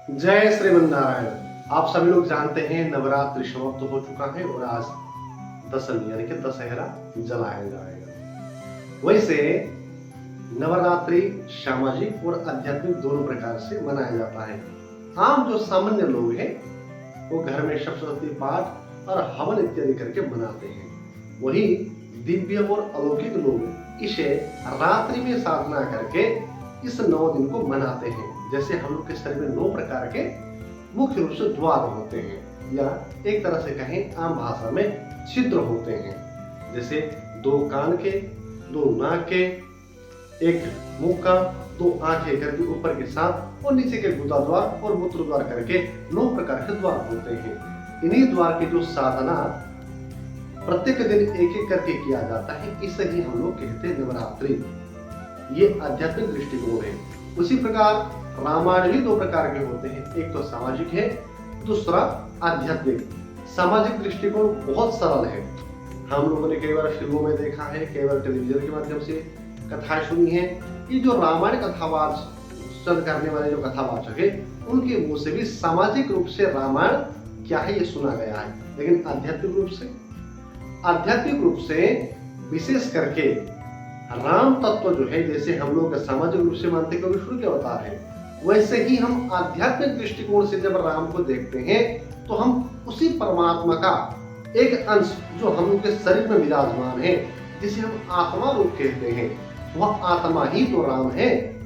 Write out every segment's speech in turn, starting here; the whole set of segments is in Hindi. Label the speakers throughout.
Speaker 1: जय श्रीमन्नारायण। आप सभी लोग जानते हैं नवरात्रि समाप्त हो चुका है और आज दशमी यानी कि दशहरा जलाया जाएगा। वैसे नवरात्रि सामाजिक और आध्यात्मिक दोनों प्रकार से मनाया जाता है। आम जो सामान्य लोग हैं वो घर में सप्तशती पाठ और हवन इत्यादि करके मनाते हैं। वही दिव्य और अलौकिक लोग इसे रात्रि में साधना करके इस 9 दिन को मनाते हैं। जैसे हम लोग के शरीर में 9 प्रकार के मुख्य रूप से द्वार होते हैं, या एक तरह से कहें आम भाषा में छिद्र होते हैं। जैसे 2 कान के, 2 नाक के, 1 मुख का, 2 आंखें करके ऊपर के 7 और नीचे के गुदा द्वार और मूत्र द्वार करके 9 प्रकार के द्वार होते हैं। इन्हीं द्वार की जो साधना प्रत्येक दिन एक एक करके किया जाता है, इसे ही हम लोग कहते हैं नवरात्रि। ये आध्यात्मिक दृष्टिकोण है। उसी प्रकार रामायण भी 2 प्रकार के होते हैं, एक तो सामाजिक है, दूसरा आध्यात्मिक। सामाजिक दृष्टिकोण बहुत सरल है। हम लोगों ने कई बार फिल्मों में देखा है, कई बार टेलीविजन के माध्यम से कथाएं सुनी है। ये जो रामायण कथावाचन करने वाले जो कथावाचक है, उनके मुंह से भी सामाजिक रूप से रामायण क्या है ये सुना गया है। लेकिन आध्यात्मिक रूप से विशेष करके राम तत्व जो है, जैसे हम लोग सामाजिक रूप से मानते हैं कि विष्णु के अवतार है, वैसे ही हम आध्यात्मिक दृष्टिकोण से जब राम को देखते हैं तो हम उसी परमात्मा का एक अंश जो हम लोग के शरीर में विराजमान है, जिसे हम आत्मा रूप कहते हैं, वह आत्मा ही तो राम है।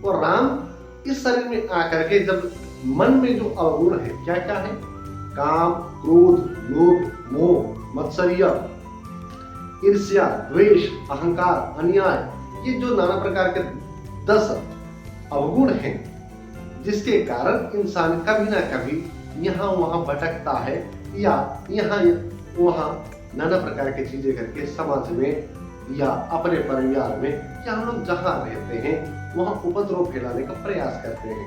Speaker 1: और राम इस शरीर में आकर के जब मन में जो अवगुण है, क्या क्या है, काम, क्रोध, लोभ, मोह, मत्सर्य, ईर्ष्या, द्वेष, अहंकार, अन्याय, ये जो नाना प्रकार के 10 अवगुण हैं, जिसके कारण इंसान कभी ना कभी यहाँ वहां भटकता है, या यहाँ वहां नाना प्रकार की चीजें करके समाज में या अपने परिवार में या हम लोग जहां रहते हैं वहां उपद्रव फैलाने का प्रयास करते हैं।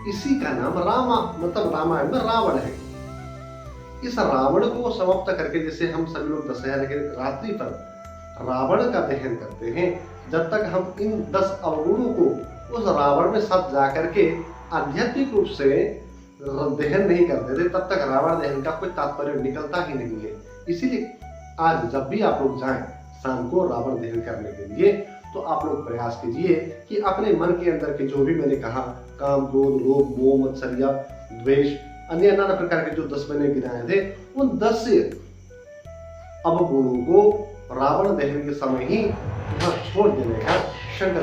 Speaker 1: इसी का नाम रामायण में रावण है। इस रावण को समाप्त करके, जैसे हम सभी लोग दशहरा के रात्रि पर रावण का दहन करते हैं, जब तक हम इन 10 अवगुणों को उस रावण में सब जाकर के आध्यात्मिक रूप से दहन नहीं करते थे, तब तक रावण दहन का कोई तात्पर्य निकलता ही नहीं है। इसीलिए आज जब भी आप लोग जाएं शाम को रावण दहन करने के लिए, तो आप लोग प्रयास कीजिए कि अपने मन के अंदर के जो भी मैंने कहा, काम, क्रोध, लोभ, मोह, मत्सर्य, द्वेष, अन्य नाना प्रकार के जो 10 मैंने गिनाए थे, उन 10 अवगुणों को रावण दहन के समय ही वहां छोड़ देने का संकल्प